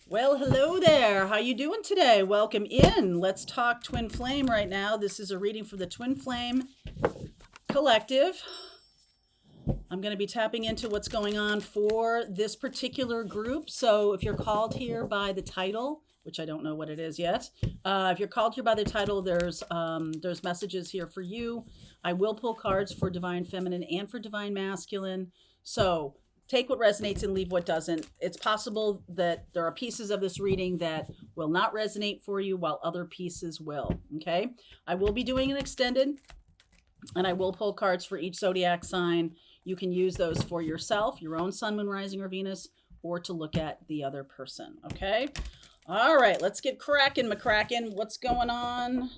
Well, hello there. How you doing today? Welcome in. Let's talk Twin Flame right now. This is a reading for the Twin Flame Collective. I'm going to be tapping into what's going on for this particular group. So if you're called here by the title, which I don't know what it is yet, if you're called here by the title, there's messages here for you. I will pull cards for Divine Feminine and for Divine Masculine. So take what resonates and leave what doesn't. It's possible that there are pieces of this reading that will not resonate for you while other pieces will. Okay. I will be doing an extended and I will pull cards for each zodiac sign. You can use those for yourself, your own sun, moon, rising, or Venus, or to look at the other person. Okay. All right. Let's get cracking, McCracken. What's going on?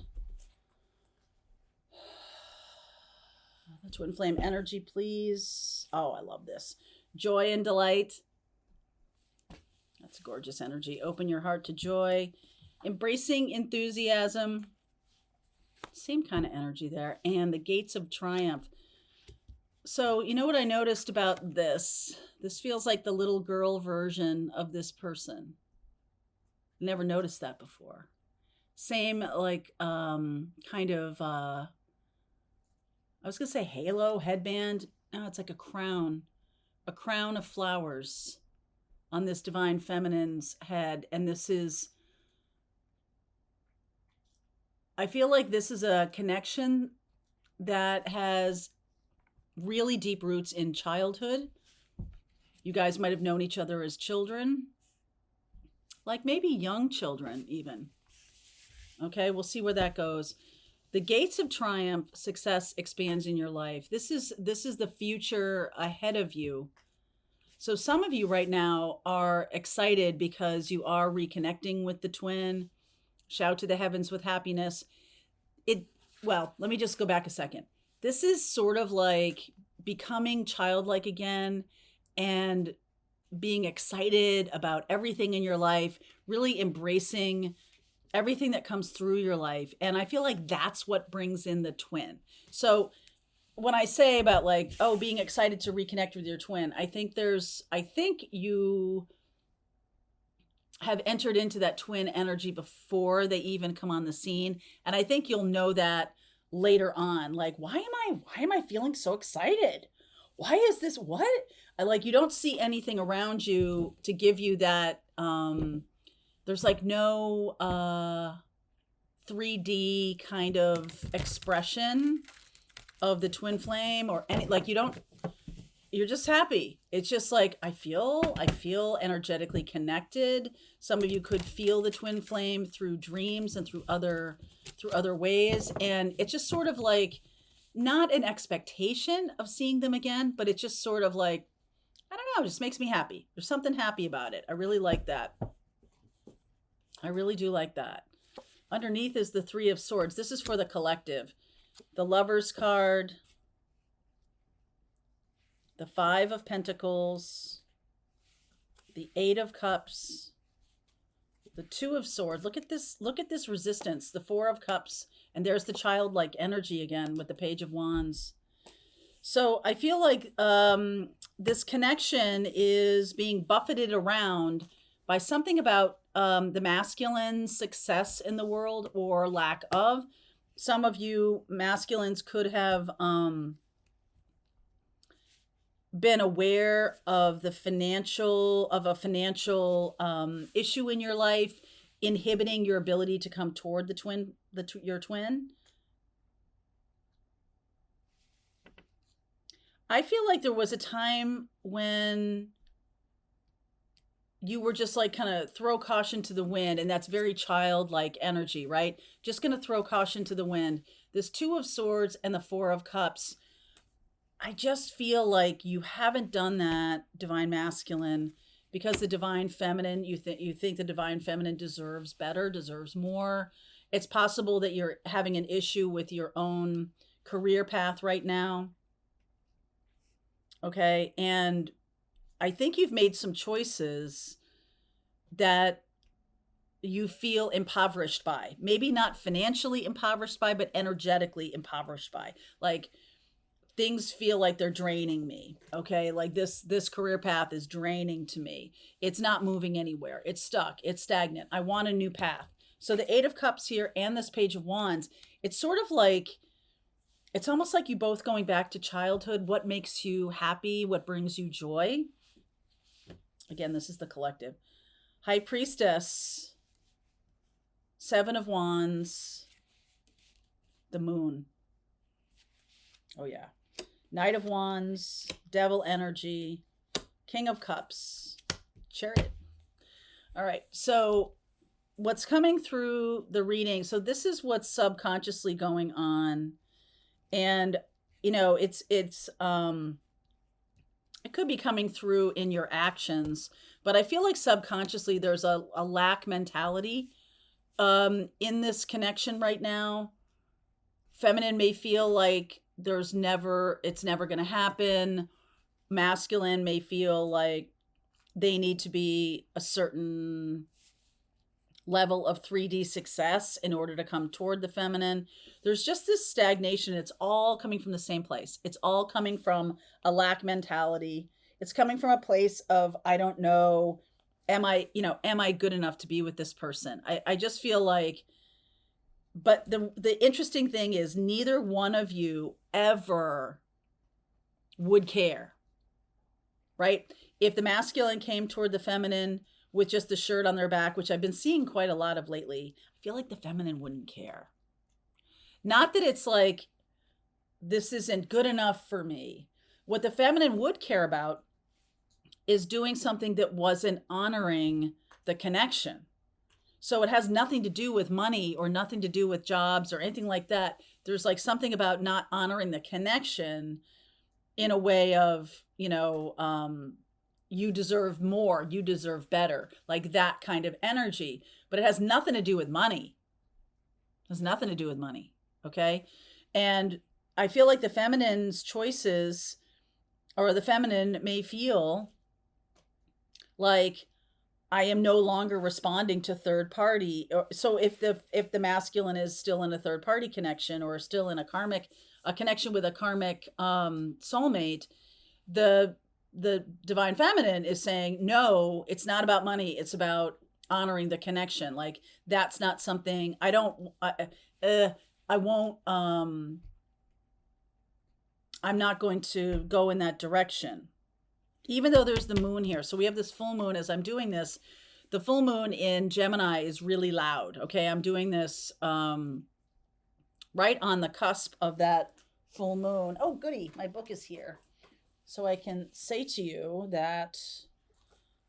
The Twin Flame energy, please. Oh, I love this. Joy and delight. That's gorgeous energy. Open your heart to joy. Embracing enthusiasm. Same kind of energy there. And the gates of triumph. So, you know what I noticed about this? This feels like the little girl version of this person. Never noticed that before. Same, like, kind of, I was going to say halo, headband. No, it's like a crown of flowers on this Divine Feminine's head. And I feel like this is a connection that has really deep roots in childhood. You guys might have known each other as children, like maybe young children even. Okay, we'll see where that goes. The gates of triumph, success expands in your life. This is the future ahead of you. So some of you right now are excited because you are reconnecting with the twin. Shout to the heavens with happiness. Well, let me just go back a second. This is sort of like becoming childlike again and being excited about everything in your life, really embracing everything that comes through your life. And I feel like that's what brings in the twin. So when I say about like, oh, being excited to reconnect with your twin, I think you have entered into that twin energy before they even come on the scene. And I think you'll know that later on. Like, why am I feeling so excited? Why is this what? You don't see anything around you to give you that there's like no 3D kind of expression of the twin flame or any, like you're just happy. It's just like I feel energetically connected. Some of you could feel the twin flame through dreams and through other ways, and it's just sort of like not an expectation of seeing them again, but it's just sort of like, I don't know, it just makes me happy. There's something happy about it. I really like that. I really do like that. Underneath is the Three of Swords. This is for the collective. The Lover's card, the Five of Pentacles, the Eight of Cups, the Two of Swords. Look at this resistance, the Four of Cups, and there's the childlike energy again with the Page of Wands. So I feel like this connection is being buffeted around by something about the masculine success in the world or lack of. Some of you masculines could have been aware of a financial issue in your life, inhibiting your ability to come toward your twin. I feel like there was a time when you were just like kind of throw caution to the wind, and that's very childlike energy, right? Just going to throw caution to the wind. This Two of Swords and the Four of Cups, I just feel like you haven't done that, Divine Masculine, because the Divine Feminine, you think the Divine Feminine deserves better, deserves more. It's possible that you're having an issue with your own career path right now. Okay, and I think you've made some choices that you feel impoverished by. Maybe not financially impoverished by, but energetically impoverished by. Like things feel like they're draining me. Okay, like this career path is draining to me. It's not moving anywhere. It's stuck. It's stagnant. I want a new path. So the Eight of Cups here and this Page of Wands, it's sort of like, it's almost like you both going back to childhood. What makes you happy? What brings you joy? Again, this is the collective. High Priestess, Seven of Wands, the Moon. Oh yeah. Knight of Wands, Devil energy, King of Cups, Chariot. All right. So what's coming through the reading, so this is what's subconsciously going on. And it could be coming through in your actions, but I feel like subconsciously there's a lack mentality in this connection right now. Feminine may feel like it's never going to happen. Masculine may feel like they need to be a certain level of 3D success in order to come toward the feminine. There's just this stagnation. It's all coming from the same place. It's all coming from a lack mentality. It's coming from a place of, I don't know, am I good enough to be with this person? I just feel like, but the interesting thing is neither one of you ever would care, right? If the masculine came toward the feminine with just the shirt on their back, which I've been seeing quite a lot of lately, I feel like the feminine wouldn't care. Not that it's like, this isn't good enough for me. What the feminine would care about is doing something that wasn't honoring the connection. So it has nothing to do with money or nothing to do with jobs or anything like that. There's like something about not honoring the connection in a way of, you deserve more, you deserve better, like that kind of energy. But it has nothing to do with money. It has nothing to do with money. Okay. And I feel like the feminine's choices, or the feminine may feel like, I am no longer responding to third party. So if the masculine is still in a third party connection or still in a connection with a karmic soulmate, the divine feminine is saying, no, it's not about money. It's about honoring the connection. Like, that's not something I won't, I'm not going to go in that direction. Even though there's the moon here. So we have this full moon as I'm doing this. The full moon in Gemini is really loud. Okay, I'm doing this right on the cusp of that full moon. Oh, goody, my book is here. So I can say to you that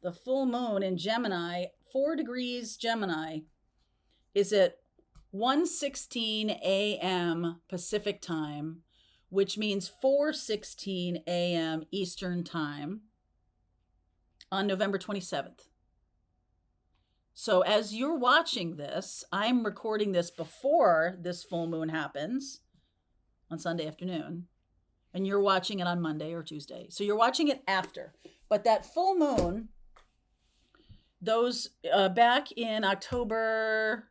the full moon in Gemini, 4 degrees Gemini, is at 1:16 a.m. Pacific time, which means 4:16 a.m. Eastern time on November 27th. So as you're watching this, I'm recording this before this full moon happens on Sunday afternoon, and you're watching it on Monday or Tuesday. So you're watching it after. But that full moon, those back in October,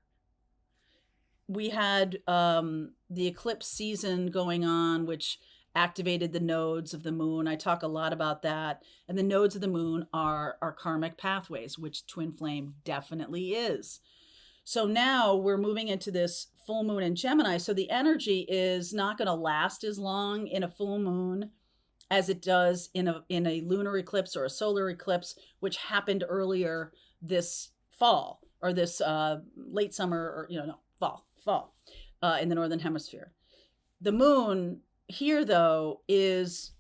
we had the eclipse season going on, which activated the nodes of the moon. I talk a lot about that. And the nodes of the moon are our karmic pathways, which twin flame definitely is. So now we're moving into this full moon in Gemini. So the energy is not going to last as long in a full moon as it does in a lunar eclipse or a solar eclipse, which happened earlier this fall, or this late summer, or fall in the Northern Hemisphere. The moon here, though, is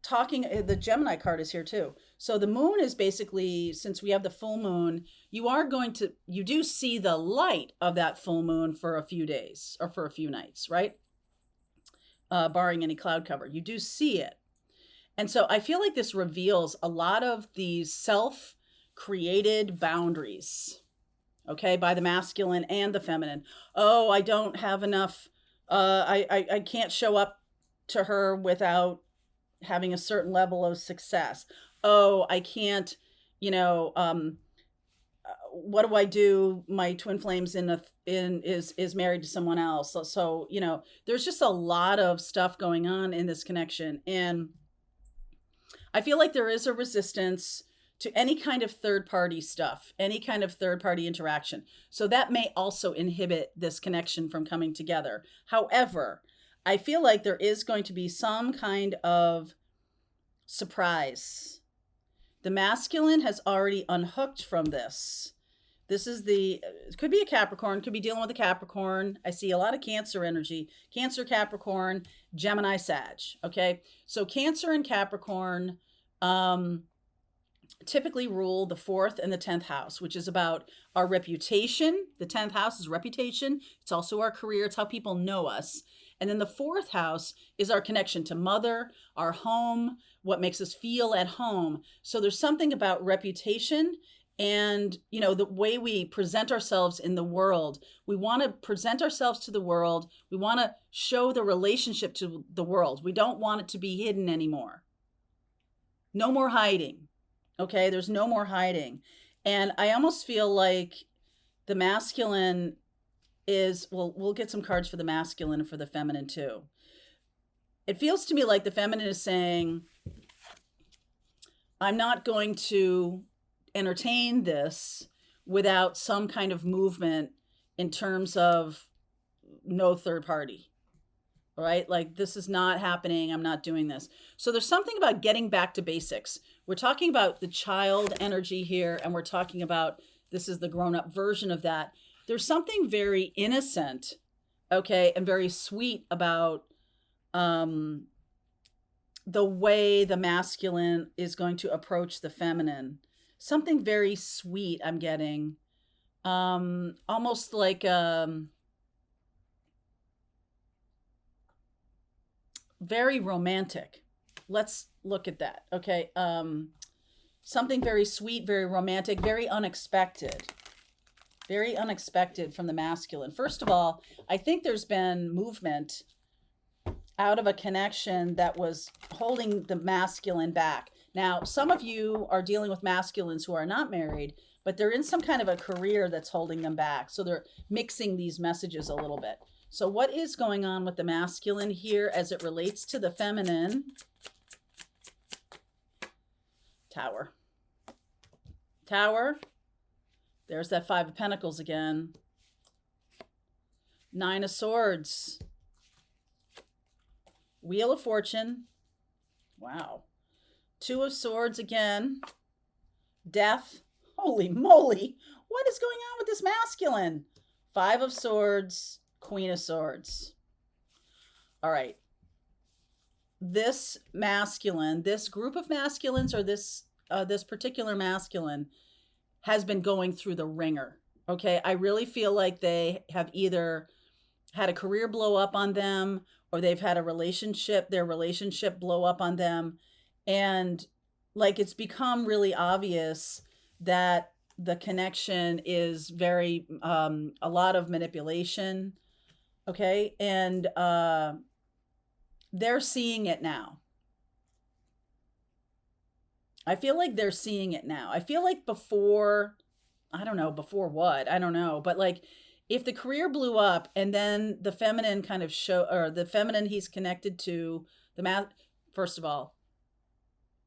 talking, the Gemini card is here too. So the moon is basically, since we have the full moon, you do see the light of that full moon for a few days or for a few nights, right? Barring any cloud cover, you do see it. And so I feel like this reveals a lot of these self-created boundaries, okay, by the masculine and the feminine. Oh, I don't have enough. I can't show up to her without having a certain level of success. Oh, I can't, what do I do? My twin flame's is married to someone else. So, there's just a lot of stuff going on in this connection. And I feel like there is a resistance to any kind of third party stuff, any kind of third party interaction. So that may also inhibit this connection from coming together. However, I feel like there is going to be some kind of surprise. The masculine has already unhooked from this. This is it could be a Capricorn, could be dealing with a Capricorn. I see a lot of Cancer energy. Cancer, Capricorn, Gemini, Sag. Okay. So Cancer and Capricorn typically rule the 4th and the 10th house, which is about our reputation. The 10th house is reputation. It's also our career. It's how people know us. And then the 4th house is our connection to mother, our home, what makes us feel at home. So there's something about reputation and, the way we present ourselves in the world. We want to present ourselves to the world. We want to show the relationship to the world. We don't want it to be hidden anymore. No more hiding. Okay, there's no more hiding. And I almost feel like the masculine is, well, we'll get some cards for the masculine and for the feminine too. It feels to me like the feminine is saying, I'm not going to entertain this without some kind of movement in terms of no third party. Right? Like, this is not happening. I'm not doing this. So there's something about getting back to basics. We're talking about the child energy here, and we're talking about this is the grown-up version of that. There's something very innocent, okay, and very sweet about the way the masculine is going to approach the feminine. Something very sweet I'm getting. Almost like very romantic. Let's look at that. Okay. Something very sweet, very romantic, very unexpected. Very unexpected from the masculine. First of all, I think there's been movement out of a connection that was holding the masculine back. Now, some of you are dealing with masculines who are not married, but they're in some kind of a career that's holding them back. So they're mixing these messages a little bit. So what is going on with the masculine here as it relates to the feminine? Tower. Tower. There's that 5 of Pentacles again. 9 of Swords. Wheel of Fortune. Wow. 2 of Swords again. Death. Holy moly. What is going on with this masculine? 5 of Swords. Queen of Swords. All right. This masculine, this group of masculines, or this particular masculine has been going through the ringer. Okay. I really feel like they have either had a career blow up on them, or they've had their relationship blow up on them. And like, it's become really obvious that the connection is very, a lot of manipulation. Okay. And, they're seeing it now. I feel like they're seeing it now. I feel like before, I don't know, before what? I don't know. But like, if the career blew up and then the feminine kind of the feminine he's connected to, first of all,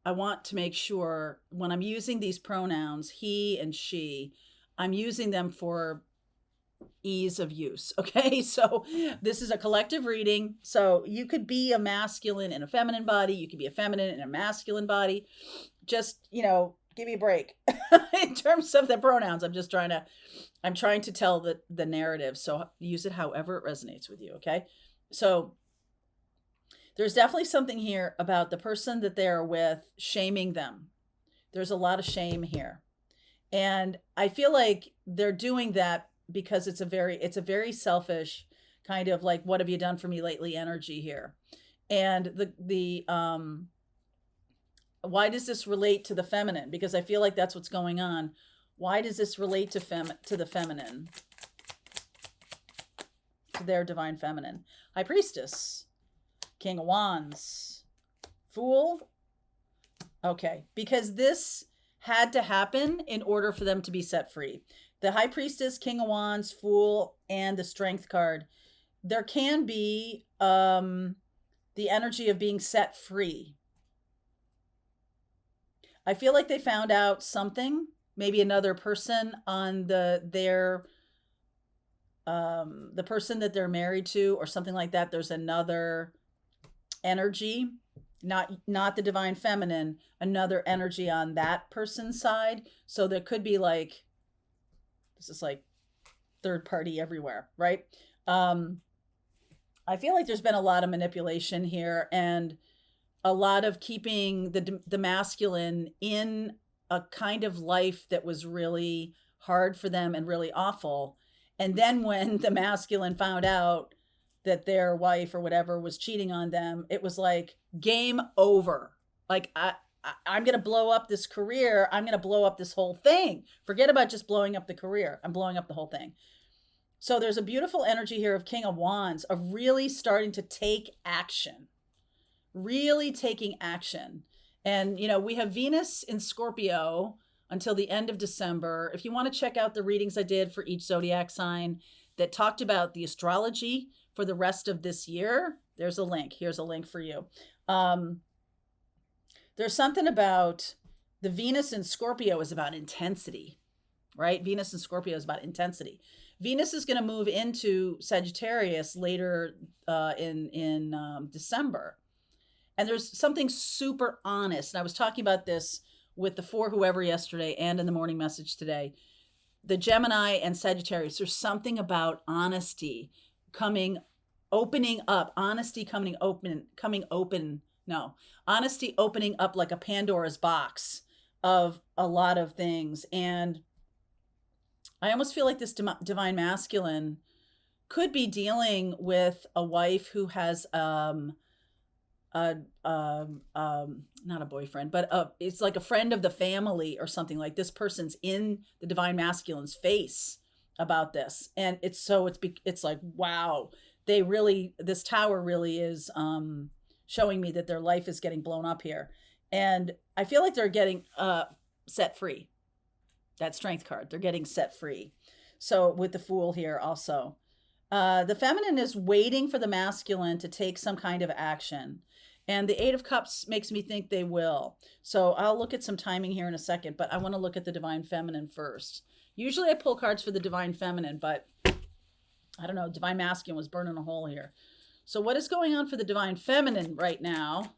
I want to make sure when I'm using these pronouns, he and she, I'm using them for ease of use. Okay. So this is a collective reading. So you could be a masculine in a feminine body. You could be a feminine in a masculine body. Just, give me a break in terms of the pronouns. I'm trying to tell the narrative. So use it however it resonates with you. Okay. So there's definitely something here about the person that they're with shaming them. There's a lot of shame here. And I feel like they're doing that because it's a very selfish kind of like, what have you done for me lately energy here. And why does this relate to the feminine? Because I feel like that's what's going on. Why does this relate to the feminine? To their divine feminine. High Priestess. King of Wands. Fool. Okay. Because this had to happen in order for them to be set free. The High Priestess, King of Wands, Fool, and the Strength card. There can be the energy of being set free. I feel like they found out something, maybe another person on the person that they're married to or something like that. There's another energy, not the divine feminine, another energy on that person's side. So there could be like, this is like third party everywhere, right? I feel like there's been a lot of manipulation here and a lot of keeping the masculine in a kind of life that was really hard for them and really awful. And then when the masculine found out that their wife or whatever was cheating on them, it was like game over. Like I'm going to blow up this career. I'm going to blow up this whole thing. Forget about just blowing up the career. I'm blowing up the whole thing. So there's a beautiful energy here of King of Wands, of really starting to take action, really taking action. And, you know, we have Venus in Scorpio until the end of December. If you want to check out the readings I did for each zodiac sign that talked about the astrology for the rest of this year, there's a link. Here's a link for you. There's something about the Venus in Scorpio is about intensity, right? Venus in Scorpio is about intensity. Venus is going to move into Sagittarius later in December. And there's something super honest. And I was talking about this with the For Whoever yesterday and in the morning message today. The Gemini and Sagittarius, there's something about honesty opening up, honesty honesty opening up like a Pandora's box of a lot of things. And I almost feel like this divine masculine could be dealing with a wife who has not a boyfriend, but it's like a friend of the family or something. Like this person's in the divine masculine's face about this, and it's like, wow, this tower really is showing me that their life is getting blown up here, and I feel like they're getting set free. That Strength card, they're getting set free. So with the Fool here also, the feminine is waiting for the masculine to take some kind of action. And the Eight of Cups makes me think they will. So I'll look at some timing here in a second, but I want to look at the divine feminine first. Usually I pull cards for the divine feminine, but I don't know, divine masculine was burning a hole here. So what is going on for the divine feminine right now?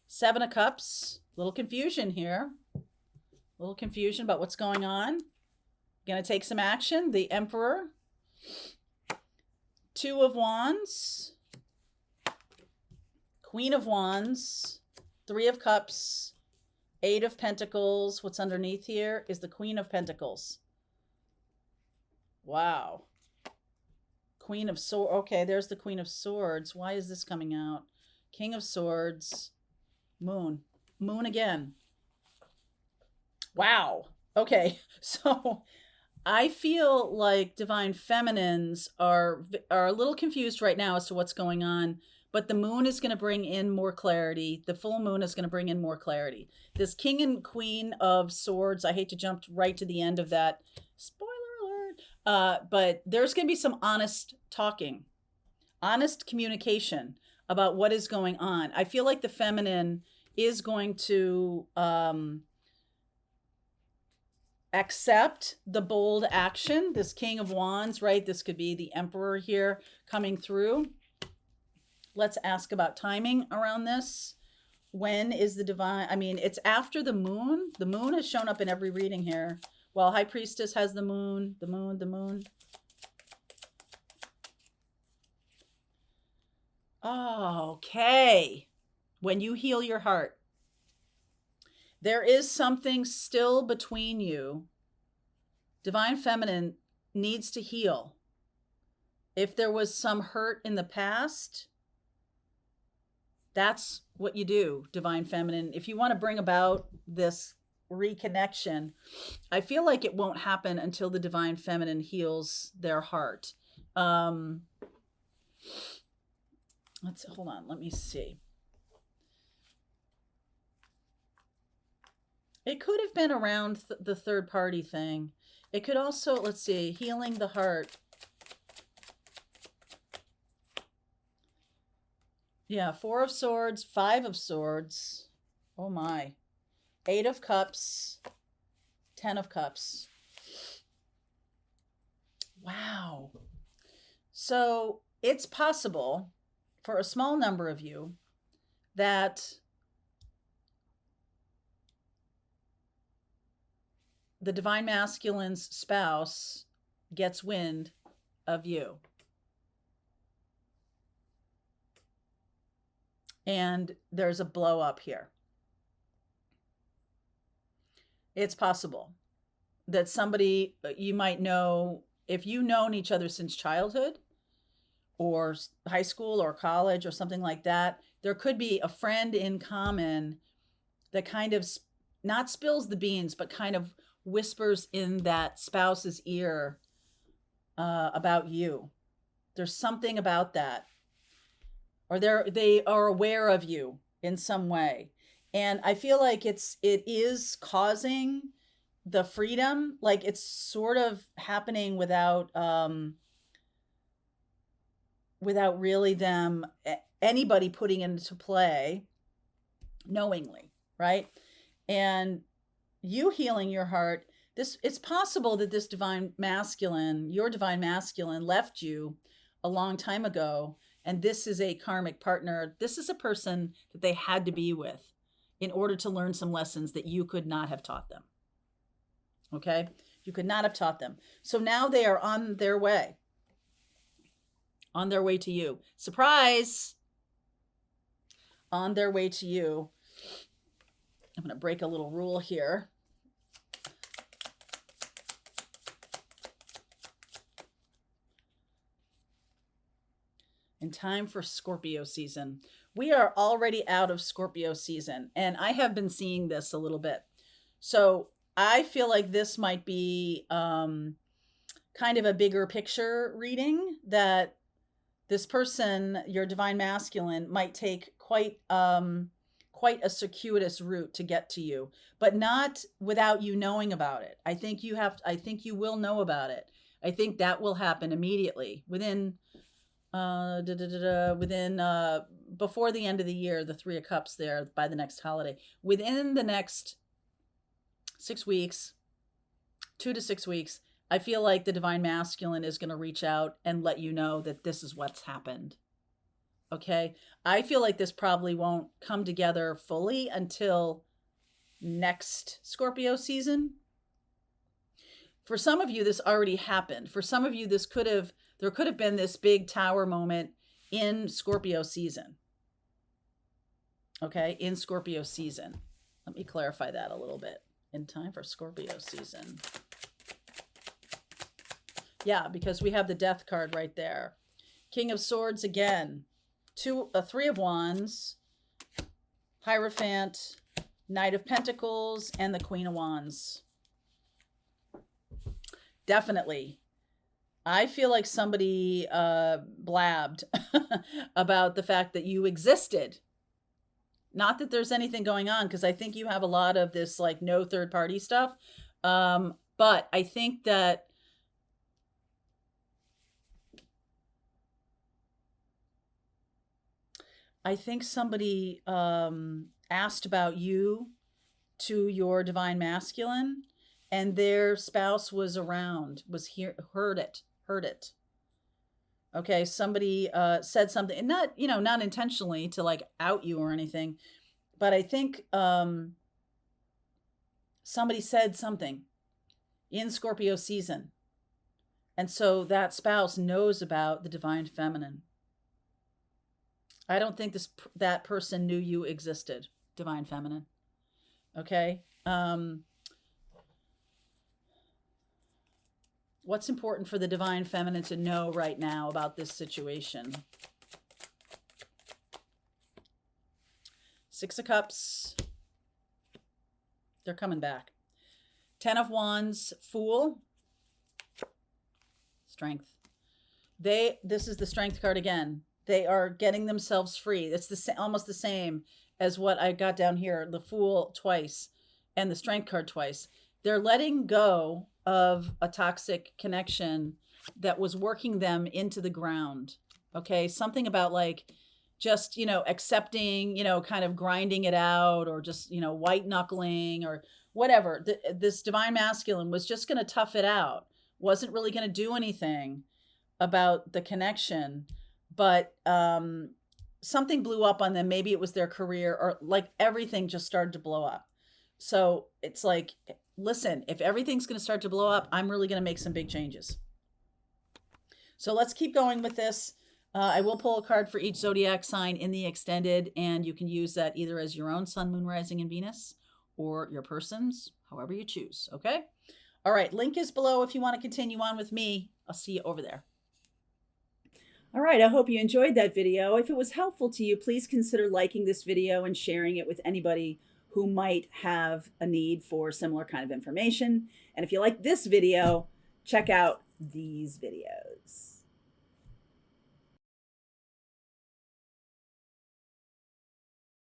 Seven of Cups, little confusion here. Little confusion about what's going on. Going to take some action. The Emperor. Two of Wands. Queen of Wands. Three of Cups. Eight of Pentacles. What's underneath here is the Queen of Pentacles. Wow. Queen of Swords. Okay, there's the Queen of Swords. Why is this coming out? King of Swords. Moon. Moon again. Wow. Okay. So I feel like divine feminines are a little confused right now as to what's going on, but the moon is going to bring in more clarity. The full moon is going to bring in more clarity. This King and Queen of Swords, I hate to jump right to the end of that. Spoiler alert. But there's going to be some honest talking, honest communication about what is going on. I feel like the feminine is going to accept the bold action. This King of Wands, right? This could be the Emperor here coming through. Let's ask about timing around this. When is the divine? I mean, it's after the moon. The moon has shown up in every reading here. Well, High Priestess has the moon, the moon, the moon. Okay. When you heal your heart, there is something still between you. Divine feminine needs to heal. If there was some hurt in the past, that's what you do, divine feminine. If you want to bring about this reconnection, I feel like it won't happen until the divine feminine heals their heart. Hold on, let me see. It could have been around the third party thing. It could also, let's see, healing the heart. Yeah, Four of Swords, Five of Swords. Oh my. Eight of Cups, 10 of Cups. Wow. So it's possible for a small number of you that the divine masculine's spouse gets wind of you. And there's a blow up here. It's possible that somebody you might know, if you've known each other since childhood or high school or college or something like that, there could be a friend in common that kind of not spills the beans, but kind of whispers in that spouse's ear about you. There's something about that. Or they are aware of you in some way. And I feel like it is causing the freedom, like it's sort of happening without really them anybody putting into play knowingly, right? And you healing your heart, it's possible that this divine masculine, your divine masculine, left you a long time ago, and this is a karmic partner. This is a person that they had to be with in order to learn some lessons that you could not have taught them. Okay? You could not have taught them. So now they are on their way to you. Surprise! On their way to you. I'm going to break a little rule here. In time for Scorpio season. We are already out of Scorpio season, and I have been seeing this a little bit. So I feel like this might be kind of a bigger picture reading, that this person, your divine masculine, might take quite a circuitous route to get to you, but not without you knowing about it. I think you will know about it. I think that will happen immediately within before the end of the year, the Three of Cups there, by the next holiday, within the next 6 weeks, 2 to 6 weeks, I feel like the divine masculine is going to reach out and let you know that this is what's happened. Okay. I feel like this probably won't come together fully until next Scorpio season. For some of you, this already happened. For some of you, there could have been this big tower moment in Scorpio season. Okay, in Scorpio season. Let me clarify that a little bit. In time for Scorpio season. Yeah, because we have the Death card right there. King of Swords again. Three of Wands, Hierophant, Knight of Pentacles, and the Queen of Wands. Definitely. I feel like somebody blabbed about the fact that you existed. Not that there's anything going on, because I think you have a lot of this like no third party stuff. But I think that somebody asked about you to your divine masculine, and their spouse was around, heard it. Okay, somebody said something, and not intentionally to like out you or anything, but I think somebody said something in Scorpio season, and so that spouse knows about the divine feminine. I don't think that person knew you existed, divine feminine. Okay. What's important for the divine feminine to know right now about this situation? Six of Cups. They're coming back. 10 of Wands, Fool. Strength. This is the Strength card again. They are getting themselves free. It's almost the same as what I got down here, the Fool twice. and the strength card twice. They're letting go of a toxic connection that was working them into the ground. Okay. Something about like just, accepting, kind of grinding it out, or just, white knuckling or whatever. This divine masculine was just going to tough it out, wasn't really going to do anything about the connection. But something blew up on them. Maybe it was their career, or like everything just started to blow up. So it's like, listen, if everything's going to start to blow up, I'm really going to make some big changes. So let's keep going with this. I will pull a card for each zodiac sign in the extended, and you can use that either as your own sun, moon, rising, and Venus, or your person's, however you choose. Okay. All right. Link is below if you want to continue on with me. I'll see you over there. All right, I hope you enjoyed that video. If it was helpful to you, please consider liking this video and sharing it with anybody who might have a need for similar kind of information. And if you like this video, check out these videos.